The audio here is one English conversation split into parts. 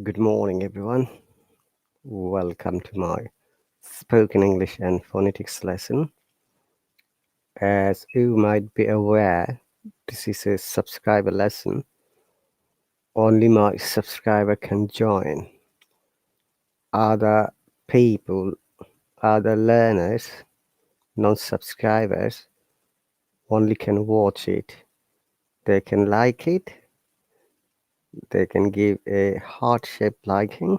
Good morning, everyone. Welcome to my spoken English and phonetics lesson. As you might be aware, this is a subscriber lesson. Only my subscriber can join. Other people, other learners, non subscribers, only can watch it. They can like it, they can give a heart shaped liking,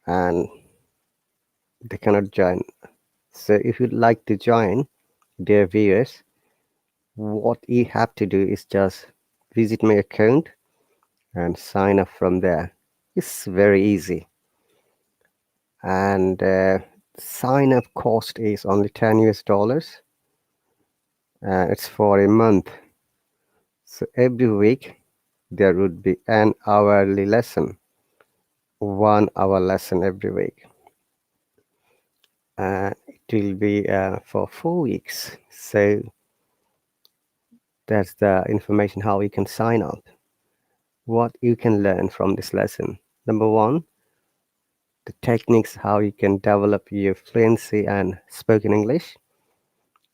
and they cannot join. So, if you'd like to join, dear viewers, what you have to do is just visit my account and sign up from there. It's very easy, and sign up cost is only 10 US dollars. It's for a month, so every week there would be an hourly lesson, 1 hour lesson every week, and it will be for 4 weeks. So that's the information how you can sign up. What you can learn from this lesson: number one, the techniques how you can develop your fluency and spoken English,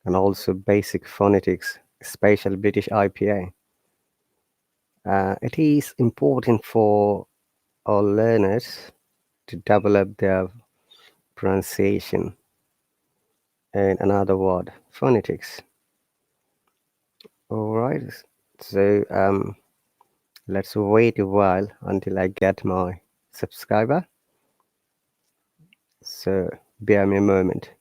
and also basic phonetics, especially British IPA. It is important for all learners to develop their pronunciation. And another word, phonetics. All right. So let's wait a while until I get my subscriber. So bear me a moment.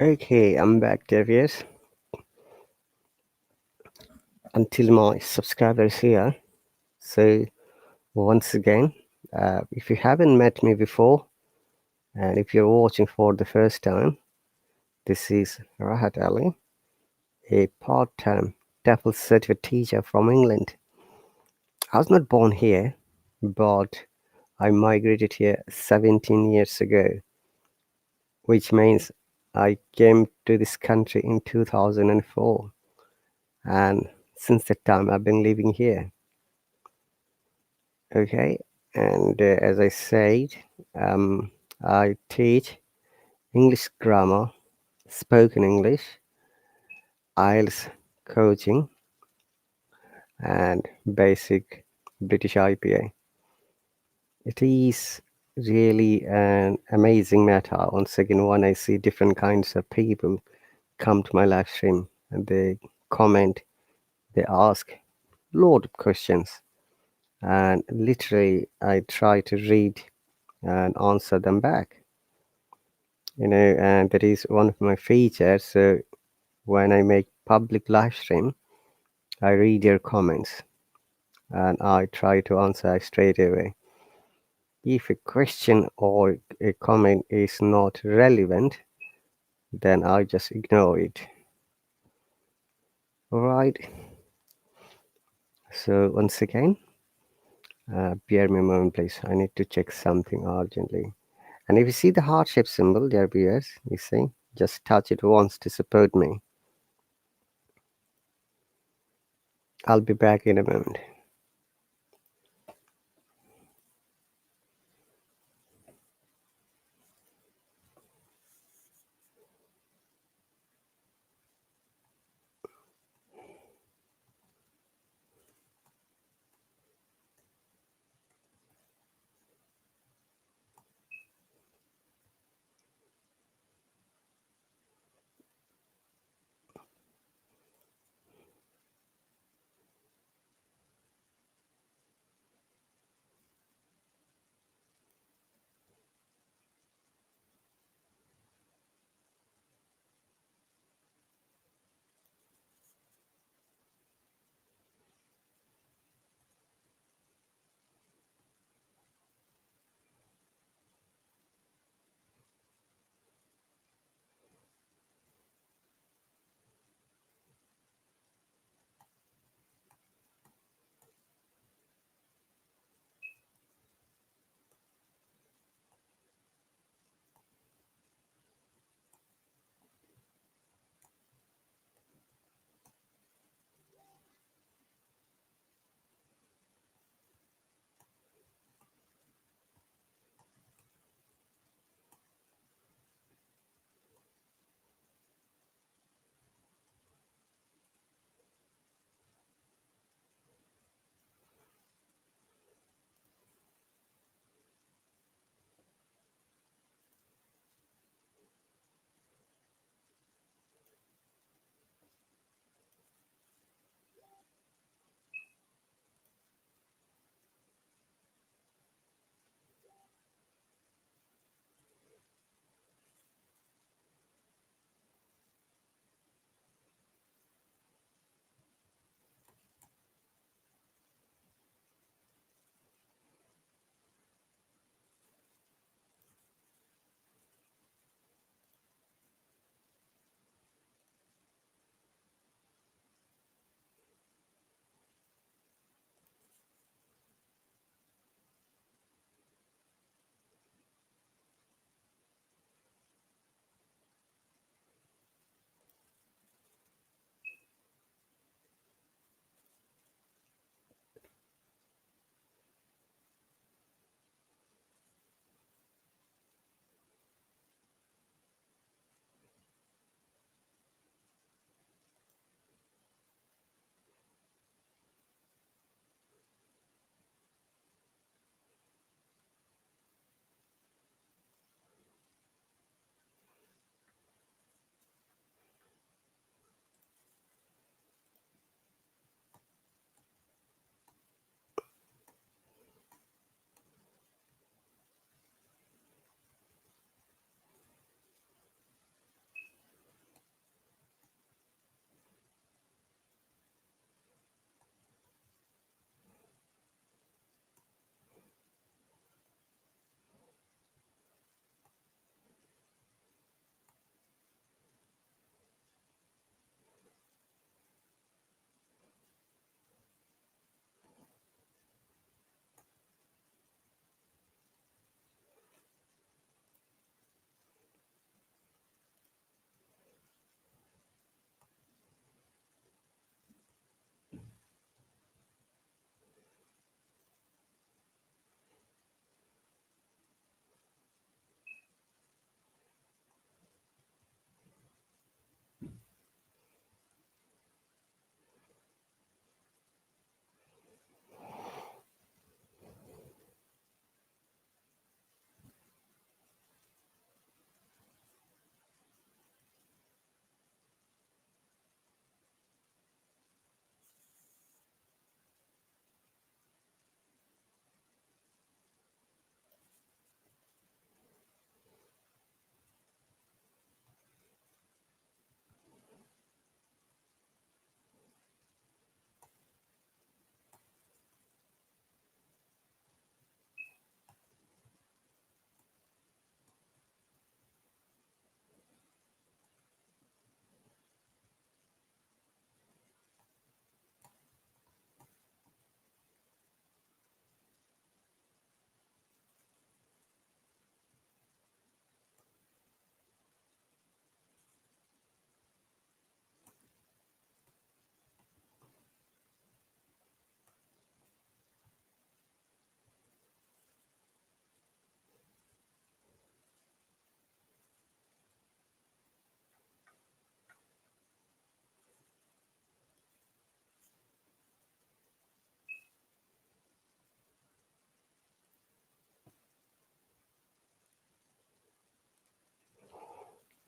Okay, I'm back, Devious. Until my subscriber is here. So once again, if you haven't met me before, and if you're watching for the first time, this is RahatAli, a part-time TEFL certificate teacher from England. I was not born here, but I migrated here 17 years ago, which means I came to this country in 2004, and since that time I've been living here. Okay, and as I said, I teach English grammar, spoken English, IELTS coaching, and basic British IPA. It is really an amazing matter once again when I see different kinds of people come to my live stream and they comment, they ask a lot of questions, and literally I try to read and answer them back. And that is one of my features. So when I make public live stream, I read your comments and I try to answer straight away. If a question or a comment is not relevant, then I just ignore it. All right. So once again, bear me a moment, please. I need to check something urgently. And if you see the heart shape symbol, dear viewers, you see, just touch it once to support me. I'll be back in a moment.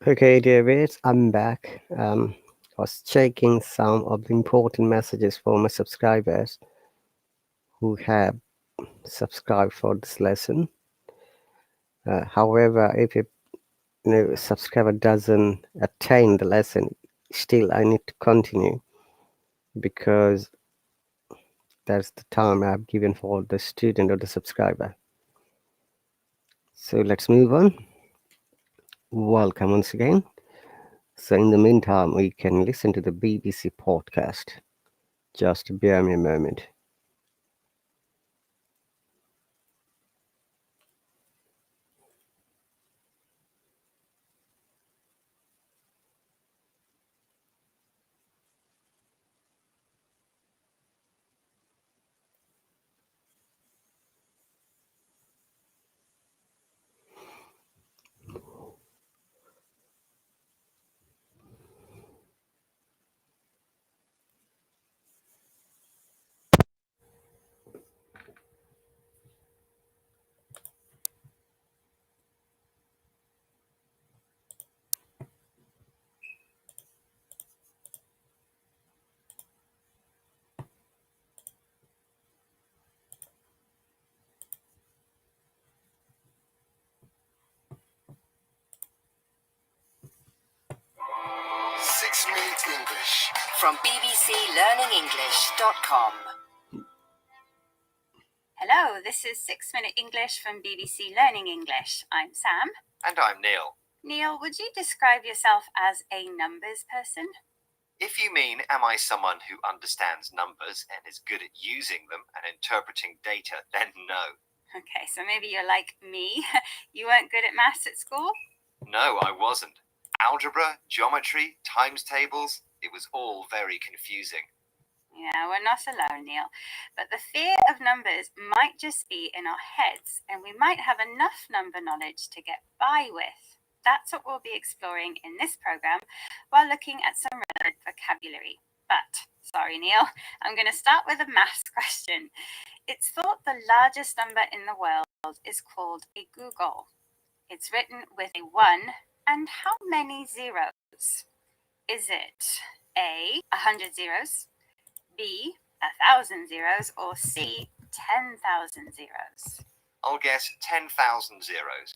Okay, David, I'm back. I was checking some of the important messages for my subscribers who have subscribed for this lesson. However, if a subscriber doesn't attain the lesson, still I need to continue because that's the time I've given for the student or the subscriber. So let's move on. Welcome once again. So in the meantime, we can listen to the BBC podcast. Just bear me a moment. Minute English from bbclearningenglish.com. Hello, this is 6 Minute English from BBC Learning English. I'm Sam. And I'm Neil. Neil, would you describe yourself as a numbers person? If you mean, am I someone who understands numbers and is good at using them and interpreting data, then no. Okay, so maybe you're like me. You weren't good at maths at school? No, I wasn't. Algebra, geometry, times tables, it was all very confusing. Yeah, we're not alone, Neil. But the fear of numbers might just be in our heads, and we might have enough number knowledge to get by with. That's what we'll be exploring in this program while looking at some relevant vocabulary. But, sorry, Neil, I'm going to start with a maths question. It's thought the largest number in the world is called a googol. It's written with a 1 and how many zeros? Is it A, 100 zeros, B, 1,000 zeros, or C, 10,000 zeros? I'll guess 10,000 zeros.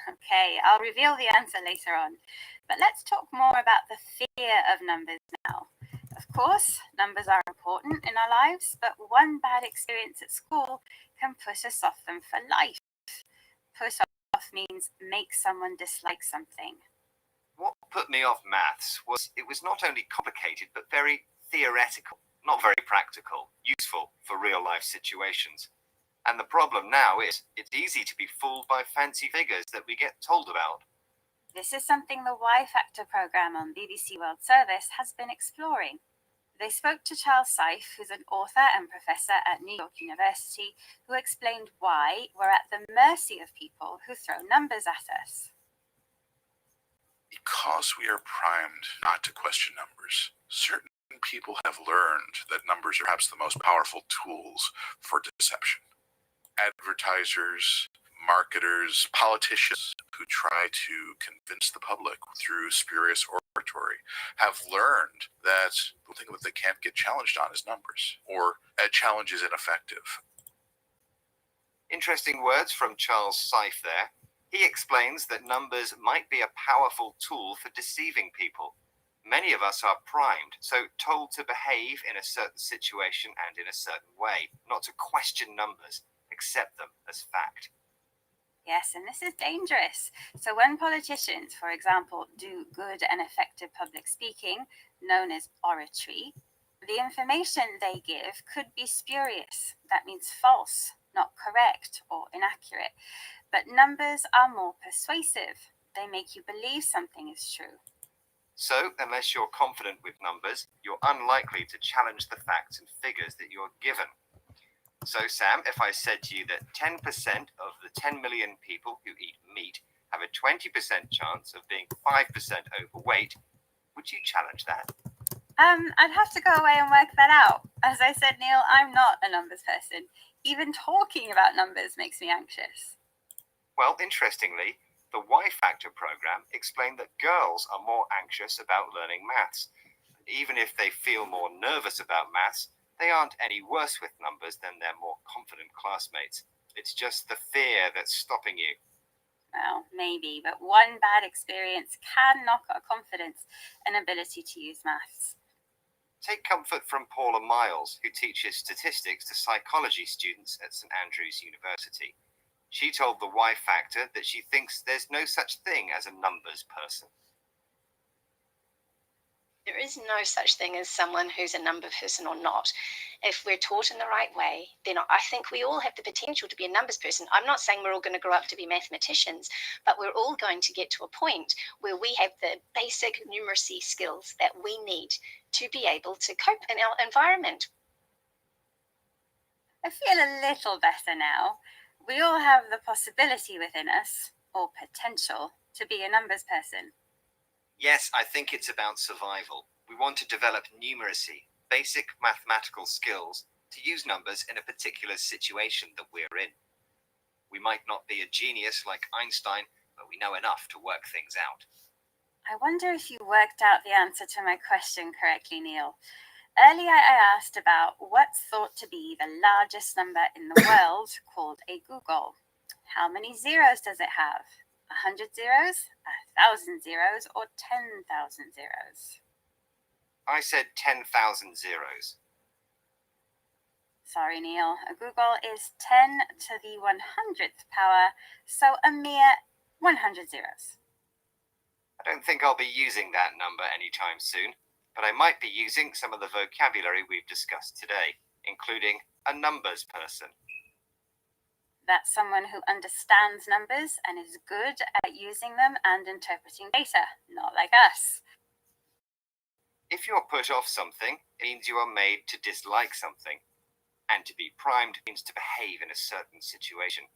Okay, I'll reveal the answer later on. But let's talk more about the fear of numbers now. Of course, numbers are important in our lives, but one bad experience at school can put us off them for life. Put off means make someone dislike something. What put me off maths was it was not only complicated, but very theoretical, not very practical, useful for real-life situations. And the problem now is it's easy to be fooled by fancy figures that we get told about. This is something the Y Factor program on BBC World Service has been exploring. They spoke to Charles Seif, who's an author and professor at New York University, who explained why we're at the mercy of people who throw numbers at us. Because we are primed not to question numbers, certain people have learned that numbers are perhaps the most powerful tools for deception. Advertisers, marketers, politicians who try to convince the public through spurious oratory have learned that the thing that they can't get challenged on is numbers, or a challenge is ineffective. Interesting words from Charles Seif there. He explains that numbers might be a powerful tool for deceiving people. Many of us are primed, so told to behave in a certain situation and in a certain way, not to question numbers, accept them as fact. Yes, and this is dangerous. So when politicians, for example, do good and effective public speaking, known as oratory, the information they give could be spurious. That means false, not correct or inaccurate. But numbers are more persuasive. They make you believe something is true. So, unless you're confident with numbers, you're unlikely to challenge the facts and figures that you're given. So, Sam, if I said to you that 10% of the 10 million people who eat meat have a 20% chance of being 5% overweight, would you challenge that? I'd have to go away and work that out. As I said, Neil, I'm not a numbers person. Even talking about numbers makes me anxious. Well, interestingly, The Y Factor program explained that girls are more anxious about learning maths. Even if they feel more nervous about maths, they aren't any worse with numbers than their more confident classmates. It's just the fear that's stopping you. Well, maybe, but one bad experience can knock our confidence and ability to use maths. Take comfort from Paula Miles, who teaches statistics to psychology students at St Andrews University. She told the Y Factor that she thinks there's no such thing as a numbers person. There is no such thing as someone who's a number person or not. If we're taught in the right way, then I think we all have the potential to be a numbers person. I'm not saying we're all going to grow up to be mathematicians, but we're all going to get to a point where we have the basic numeracy skills that we need to be able to cope in our environment. I feel a little better now. We all have the possibility within us, or potential, to be a numbers person. Yes, I think it's about survival. We want to develop numeracy, basic mathematical skills, to use numbers in a particular situation that we're in. We might not be a genius like Einstein, but we know enough to work things out. I wonder if you worked out the answer to my question correctly, Neil. Earlier I asked about what's thought to be the largest number in the world called a googol. How many zeros does it have? 100 zeros, 1,000 zeros, or 10,000 zeros? I said 10,000 zeros. Sorry, Neil. A googol is 10 to the 100th power, so a mere 100 zeros. I don't think I'll be using that number anytime soon, but I might be using some of the vocabulary we've discussed today, including a numbers person. That's someone who understands numbers and is good at using them and interpreting data, not like us. If you're put off something, it means you are made to dislike something. And to be primed means to behave in a certain situation.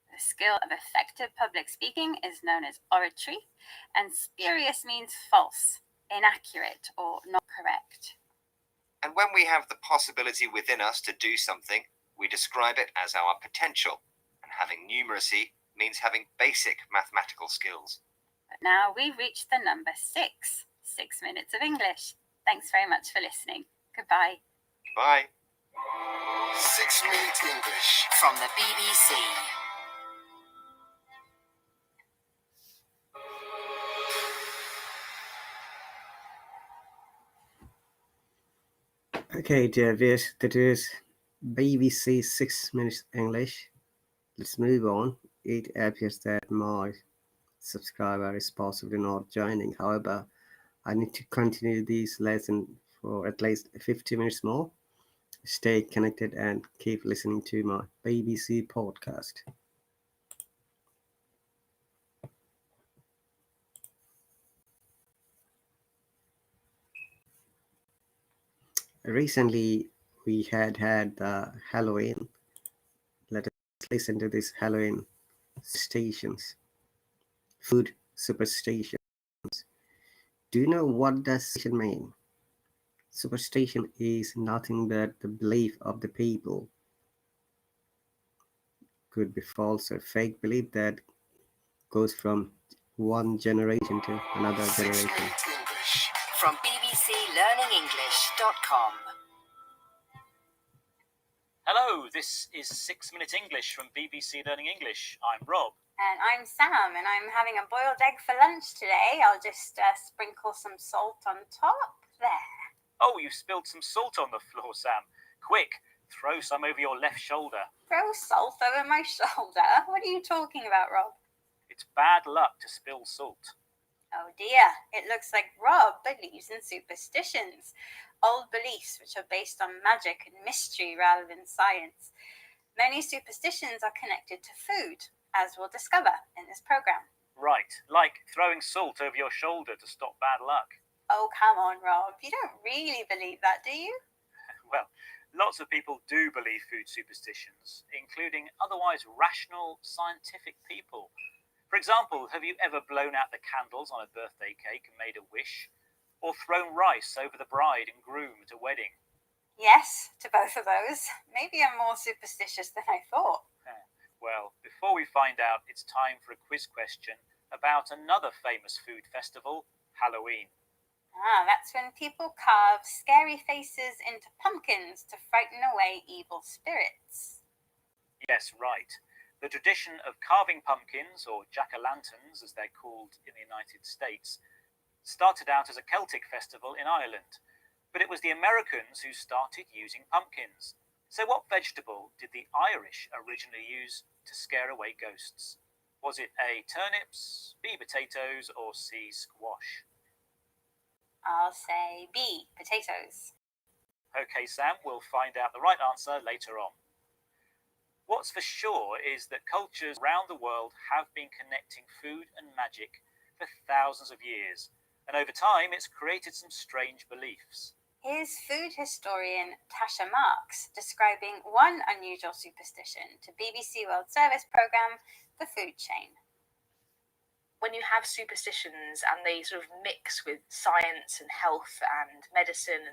The skill of effective public speaking is known as oratory, and spurious means false, inaccurate, or not correct. And when we have the possibility within us to do something, we describe it as our potential. And having numeracy means having basic mathematical skills. But now we've reached the number 6. 6 minutes of English. Thanks very much for listening. Goodbye. Bye. 6 Minute English from the BBC. Okay, dear viewers, that is BBC 6 Minutes English. Let's move on. It appears that my subscriber is possibly not joining. However, I need to continue this lesson for at least 50 minutes more. Stay connected and keep listening to my BBC podcast. Recently, we had Halloween. Let us listen to these Halloween stations. Food superstitions. Do you know what does superstition mean? Superstition is nothing but the belief of the people. Could be false or fake belief that goes from one generation to another 6 generation. Minute English from bbclearningenglish.com. Hello, this is 6 Minute English from BBC Learning English. I'm Rob. And I'm Sam, and I'm having a boiled egg for lunch today. I'll just sprinkle some salt on top. There. Oh, you spilled some salt on the floor, Sam. Quick, throw some over your left shoulder. Throw salt over my shoulder? What are you talking about, Rob? It's bad luck to spill salt. Oh dear, it looks like Rob believes in superstitions. Old beliefs which are based on magic and mystery rather than science. Many superstitions are connected to food, as we'll discover in this program. Right, like throwing salt over your shoulder to stop bad luck. Oh, come on, Rob. You don't really believe that, do you? Well, lots of people do believe food superstitions, including otherwise rational, scientific people. For example, have you ever blown out the candles on a birthday cake and made a wish? Or thrown rice over the bride and groom at a wedding? Yes, to both of those. Maybe I'm more superstitious than I thought. Well, before we find out, it's time for a quiz question about another famous food festival, Halloween. That's when people carve scary faces into pumpkins to frighten away evil spirits. Yes, right. The tradition of carving pumpkins, or jack-o'-lanterns as they're called in the United States, started out as a Celtic festival in Ireland, but it was the Americans who started using pumpkins. So what vegetable did the Irish originally use to scare away ghosts? Was it A, turnips, B, potatoes, or C, squash? I'll say B, potatoes. Okay, Sam, we'll find out the right answer later on. What's for sure is that cultures around the world have been connecting food and magic for thousands of years, and over time it's created some strange beliefs. Here's food historian Tasha Marks describing one unusual superstition to BBC World Service programme, The Food Chain. When you have superstitions and they sort of mix with science and health and medicine,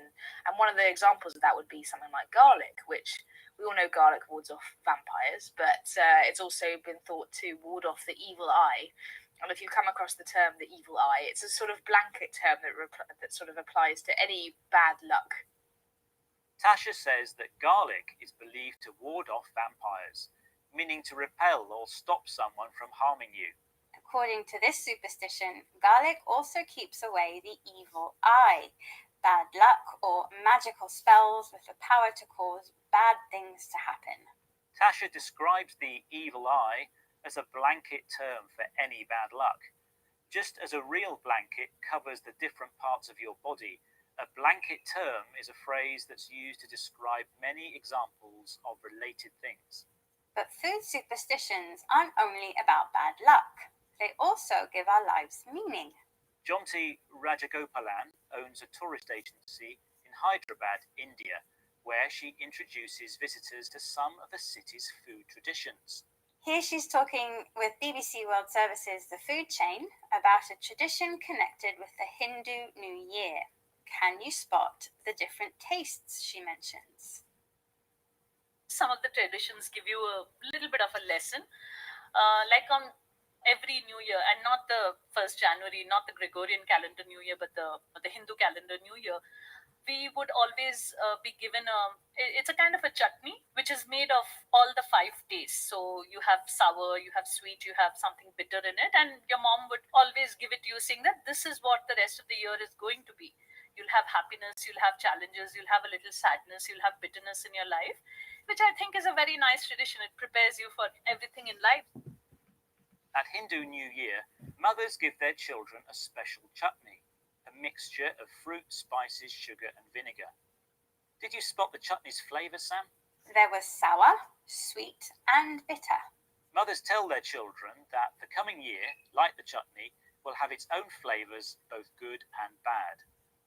and one of the examples of that would be something like garlic, which we all know garlic wards off vampires, but it's also been thought to ward off the evil eye. And if you come across the term the evil eye, it's a sort of blanket term that sort of applies to any bad luck. Tasha says that garlic is believed to ward off vampires, meaning to repel or stop someone from harming you. According to this superstition, garlic also keeps away the evil eye, bad luck, or magical spells with the power to cause bad things to happen. Tasha describes the evil eye as a blanket term for any bad luck. Just as a real blanket covers the different parts of your body, a blanket term is a phrase that's used to describe many examples of related things. But food superstitions aren't only about bad luck. They also give our lives meaning. Jonty Rajagopalan owns a tourist agency in Hyderabad, India, where she introduces visitors to some of the city's food traditions. Here she's talking with BBC World Service's The Food Chain about a tradition connected with the Hindu New Year. Can you spot the different tastes she mentions? Some of the traditions give you a little bit of a lesson, like on every New Year, and not the 1st January, not the Gregorian calendar New Year, but the Hindu calendar New Year. We would always be given it's a kind of a chutney which is made of all the 5 tastes. So you have sour, you have sweet, you have something bitter in it, and your mom would always give it to you saying that this is what the rest of the year is going to be. You'll have happiness, you'll have challenges, you'll have a little sadness, you'll have bitterness in your life, which I think is a very nice tradition. It prepares you for everything in life. At Hindu New Year, mothers give their children a special chutney, a mixture of fruit, spices, sugar, and vinegar. Did you spot the chutney's flavour, Sam? There was sour, sweet, and bitter. Mothers tell their children that the coming year, like the chutney, will have its own flavours, both good and bad.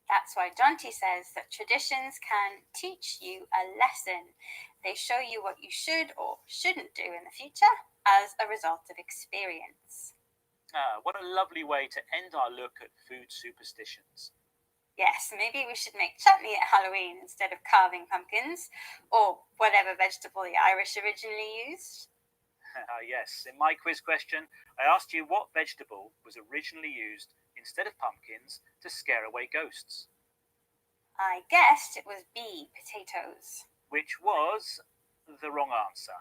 That's why Jonty says that traditions can teach you a lesson. They show you what you should or shouldn't do in the future as a result of experience. What a lovely way to end our look at food superstitions. Yes, maybe we should make chutney at Halloween instead of carving pumpkins, or whatever vegetable the Irish originally used. Yes, in my quiz question, I asked you what vegetable was originally used instead of pumpkins to scare away ghosts. I guessed it was B, potatoes. Which was the wrong answer.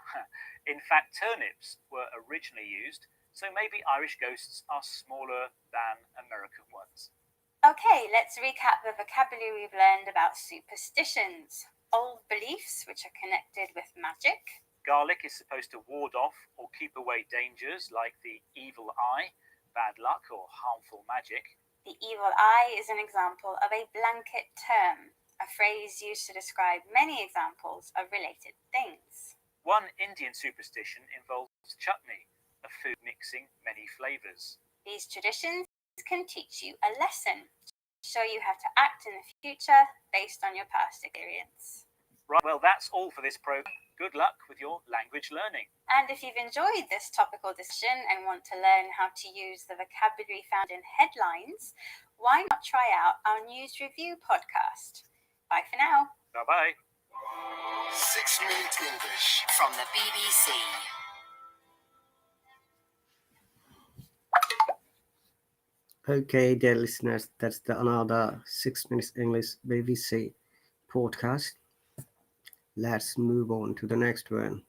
In fact, turnips were originally used, so maybe Irish ghosts are smaller than American ones. Okay, let's recap the vocabulary we've learned about superstitions. Old beliefs which are connected with magic. Garlic is supposed to ward off or keep away dangers like the evil eye, bad luck, or harmful magic. The evil eye is an example of a blanket term, a phrase used to describe many examples of related things. One Indian superstition involves chutney, a food mixing many flavours. These traditions can teach you a lesson, show you how to act in the future based on your past experience. Right, well, that's all for this program. Good luck with your language learning. And if you've enjoyed this topical discussion and want to learn how to use the vocabulary found in headlines, why not try out our news review podcast? Bye for now. Bye-bye. 6-Minute English from the BBC. Okay, dear listeners, that's the another 6 minutes English BBC podcast. Let's move on to the next one.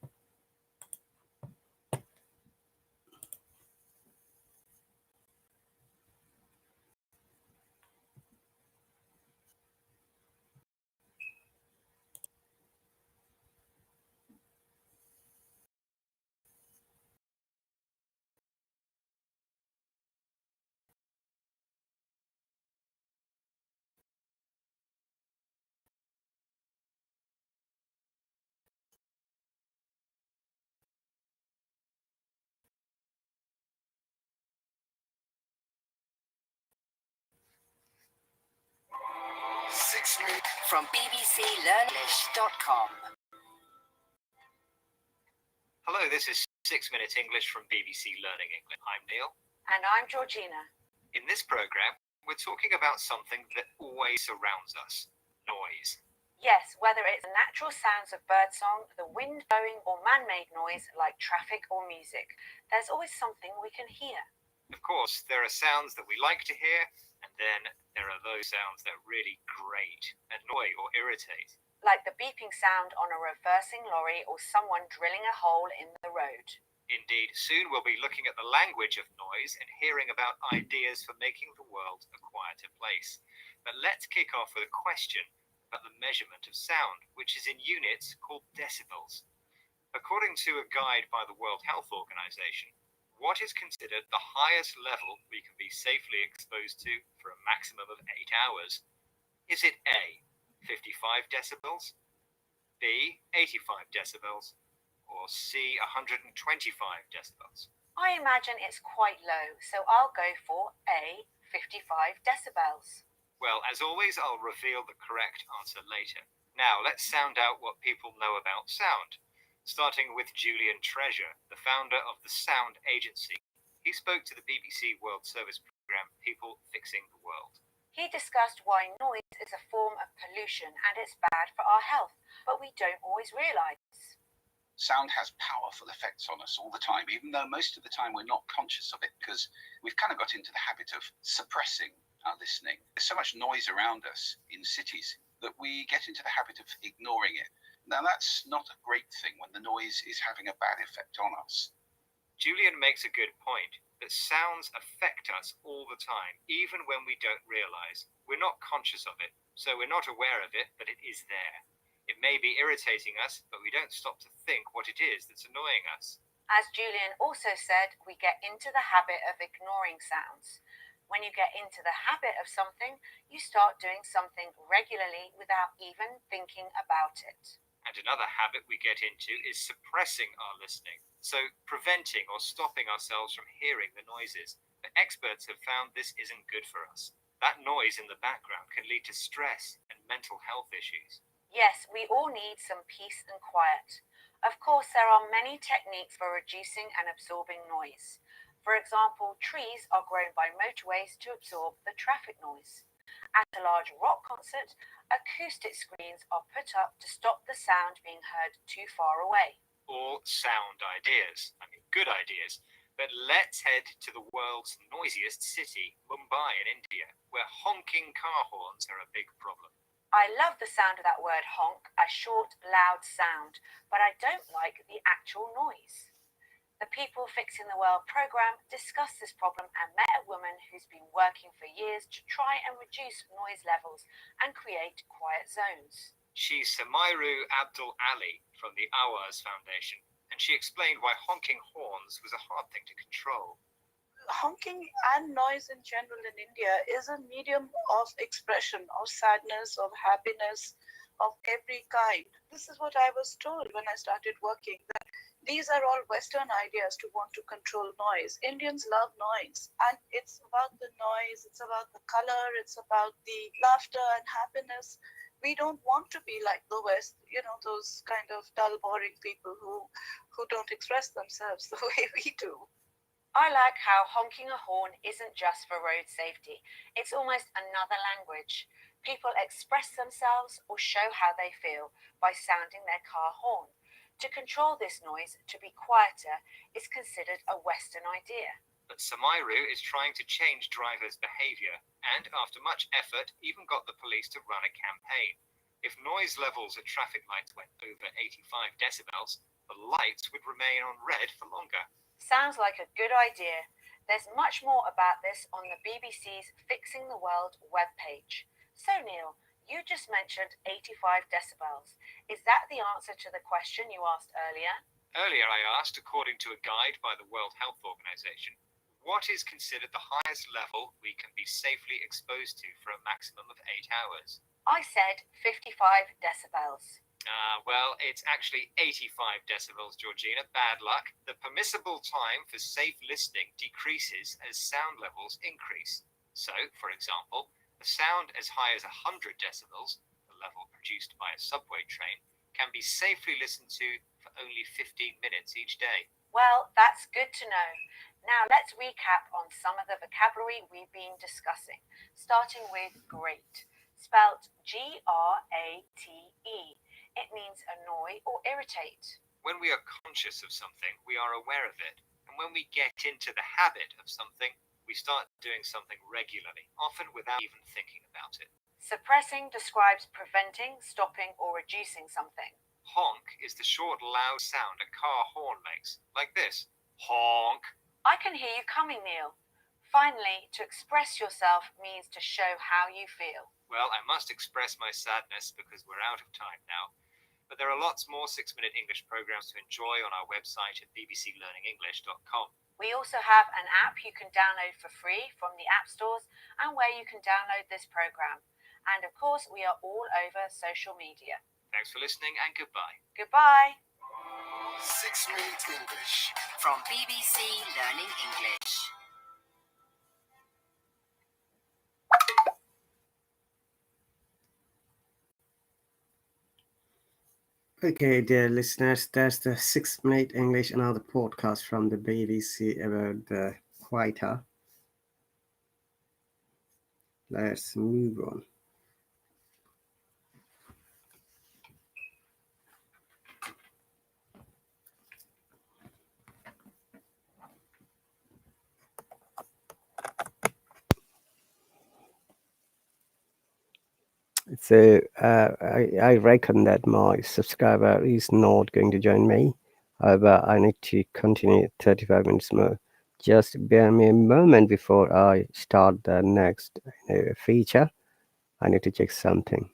From bbclearnenglish.com. Hello, this is 6 Minute English from BBC Learning English. I'm Neil. And I'm Georgina. In this program, we're talking about something that always surrounds us: noise. Yes, whether it's the natural sounds of birdsong, the wind blowing, or man-made noise like traffic or music, there's always something we can hear. Of course, there are sounds that we like to hear, and then there are those sounds that really grate, annoy, or irritate. Like the beeping sound on a reversing lorry or someone drilling a hole in the road. Indeed, soon we'll be looking at the language of noise and hearing about ideas for making the world a quieter place. But let's kick off with a question about the measurement of sound, which is in units called decibels. According to a guide by the World Health Organization, what is considered the highest level we can be safely exposed to for a maximum of 8 hours? Is it A, 55 decibels, B, 85 decibels, or C, 125 decibels? I imagine it's quite low, so I'll go for A, 55 decibels. Well, as always, I'll reveal the correct answer later. Now, let's sound out what people know about sound. Starting with Julian Treasure, the founder of the Sound Agency. He spoke to the BBC World Service programme People Fixing the World. He discussed why noise is a form of pollution and it's bad for our health, but we don't always realise. Sound has powerful effects on us all the time, even though most of the time we're not conscious of it because we've kind of got into the habit of suppressing our listening. There's so much noise around us in cities that we get into the habit of ignoring it. Now, that's not a great thing when the noise is having a bad effect on us. Julian makes a good point that sounds affect us all the time, even when we don't realise. We're not conscious of it, so we're not aware of it, but it is there. It may be irritating us, but we don't stop to think what it is that's annoying us. As Julian also said, we get into the habit of ignoring sounds. When you get into the habit of something, you start doing something regularly without even thinking about it. And another habit we get into is suppressing our listening, so preventing or stopping ourselves from hearing the noises. But experts have found this isn't good for us. That noise in the background can lead to stress and mental health issues. Yes, we all need some peace and quiet. Of course, there are many techniques for reducing and absorbing noise. For example, trees are grown by motorways to absorb the traffic noise. At a large rock concert, acoustic screens are put up to stop the sound being heard too far away. All sound ideas, good ideas. But let's head to the world's noisiest city, Mumbai in India, where honking car horns are a big problem. I love the sound of that word honk, a short, loud sound, but I don't like the actual noise. The People Fixing the World programme discussed this problem and met a woman who's been working for years to try and reduce noise levels and create quiet zones. She's Samairu Abdul Ali from the Awaz Foundation, and she explained why honking horns was a hard thing to control. Honking and noise in general in India is a medium of expression, of sadness, of happiness, of every kind. This is what I was told when I started working, that these are all Western ideas to want to control noise. Indians love noise, and it's about the noise, it's about the color, it's about the laughter and happiness. We don't want to be like the West, those kind of dull, boring people who don't express themselves the way we do. I like how honking a horn isn't just for road safety. It's almost another language. People express themselves or show how they feel by sounding their car horn. To control this noise, to be quieter, is considered a Western idea. But Samairu is trying to change drivers' behavior and, after much effort, even got the police to run a campaign. If noise levels at traffic lights went over 85 decibels, the lights would remain on red for longer. Sounds like a good idea. There's much more about this on the BBC's Fixing the World webpage. So, Neil, you just mentioned 85 decibels. Is that the answer to the question you asked earlier? Earlier I asked, according to a guide by the World Health Organization, what is considered the highest level we can be safely exposed to for a maximum of 8 hours? I said 55 decibels. Well, it's actually 85 decibels, Georgina. Bad luck. The permissible time for safe listening decreases as sound levels increase. So, for example, a sound as high as 100 decibels, the level produced by a subway train, can be safely listened to for only 15 minutes each day. Well, that's good to know. Now let's recap on some of the vocabulary we've been discussing, starting with great, spelt Grate. It means annoy or irritate. When we are conscious of something, we are aware of it. And when we get into the habit of something, we start doing something regularly, often without even thinking about it. Suppressing describes preventing, stopping, or reducing something. Honk is the short, loud sound a car horn makes, like this. Honk. I can hear you coming, Neil. Finally, to express yourself means to show how you feel. Well, I must express my sadness because we're out of time now. But there are lots more 6-minute English programs to enjoy on our website at bbclearningenglish.com. We also have an app you can download for free from the app stores and where you can download this program. And of course, we are all over social media. Thanks for listening and goodbye. Goodbye. 6-minute English from BBC Learning English. Okay, dear listeners, that's the 6-minute English, another podcast from the BBC about the quieter. Let's move on. So I reckon that my subscriber is not going to join me. However, I need to continue 35 minutes more. Just bear me a moment before I start the next feature. I need to check something.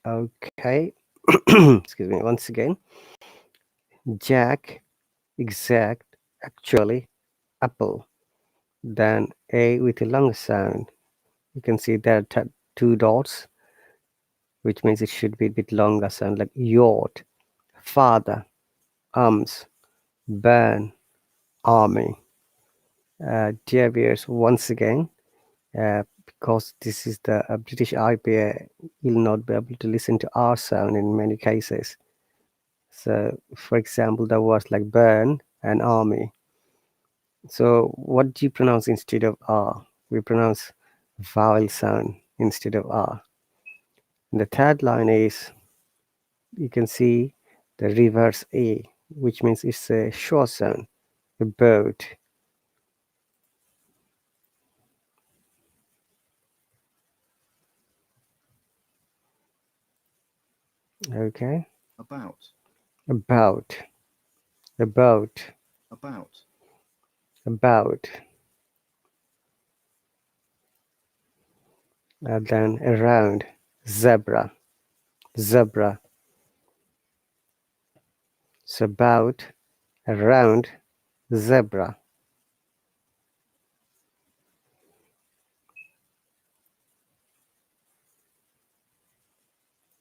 Okay. Excuse me once again. Jack, exact, actually, apple. Then A with a longer sound. You can see there are two dots, which means it should be a bit longer sound, like yacht, father, arms, burn, army. Dear viewers, once again, because this is the British IPA, you'll not be able to listen to R sound in many cases. So, for example, the words like burn and army. So, what do you pronounce instead of R? We pronounce vowel sound instead of R. And the third line is, you can see the reverse A, which means it's a short sound, a boat. Okay. About. About. About. About. About. And then around. Zebra. Zebra. So about, around, zebra.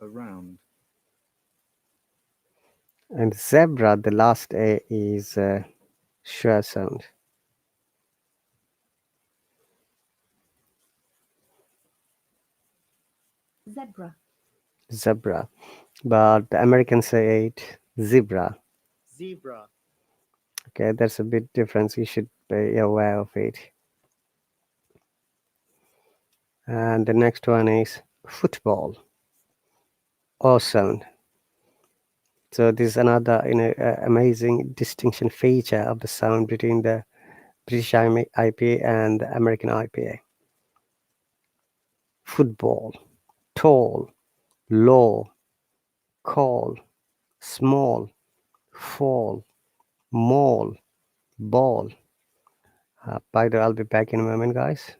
Around. And zebra, the last A is a sure sound. Zebra. Zebra. But the Americans say it zebra. Zebra. Okay, there's a bit difference. You should be aware of it. And the next one is football. O sound. So this is another amazing distinction feature of the sound between the British IPA and the American IPA. Football, tall, low, call, small, fall, mall, ball. By the way, I'll be back in a moment, guys.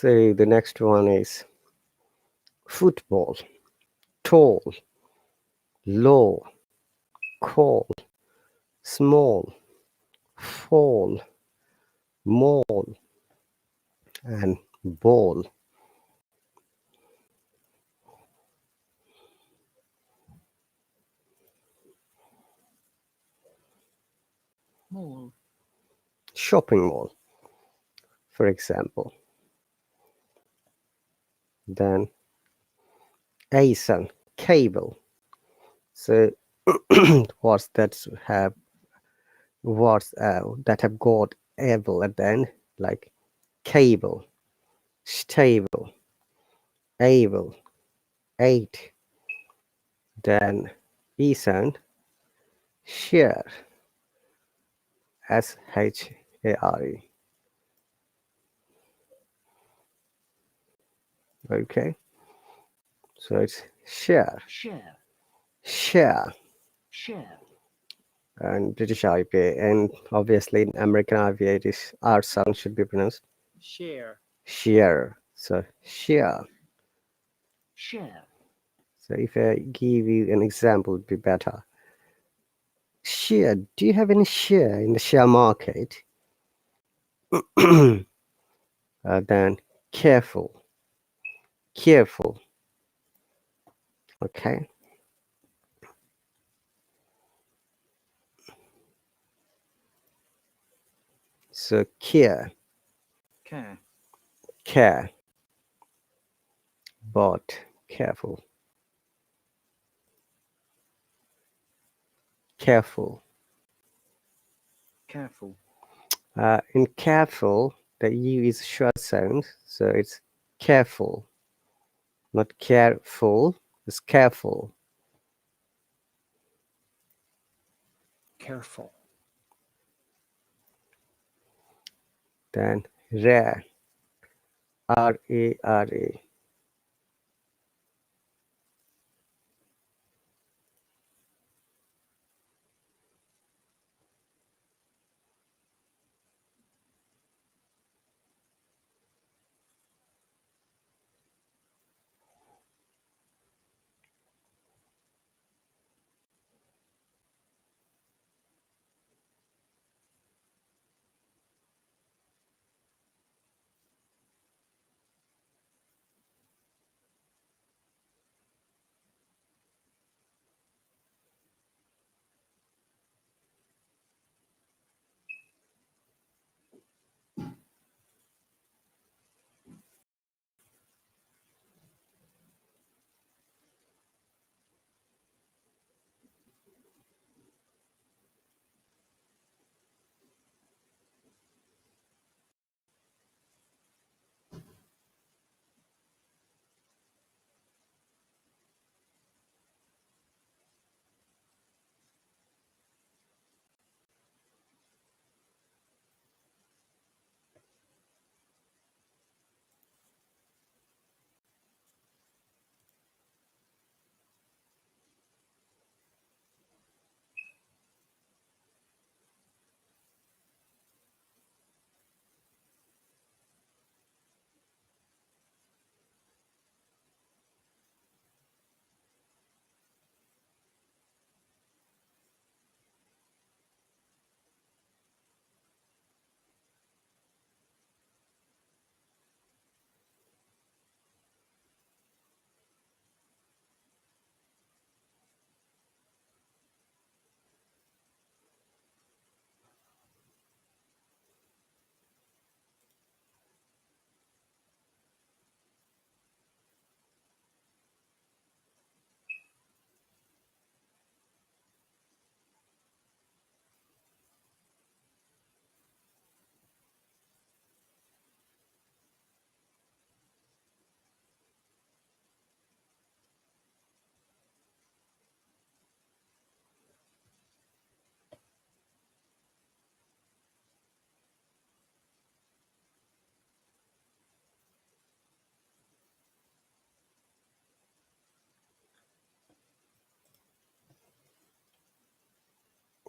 So the next one is football, tall, low, cold, small, fall, mall, and ball. Mall. Shopping mall, for example. Then ASUN, cable. So words that have got able at the end, like cable, stable, able, eight. Then ESON, share, SHARE. Okay, so it's share, Share. share, Share. and British IPA, and obviously in American IPA, it is R sound should be pronounced Share. share. So share. Share. So if I give you an example, it would be better. Share. Do you have any share in the share market? Then careful, careful. Okay. So care, Care. care, but careful, careful. Careful. In careful, the U is short sound, so it's careful, not careful. It's careful. Careful. Then rare, RARA.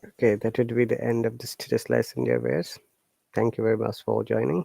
Okay, that would be the end of this today's lesson, dear viewers. Thank you very much for joining.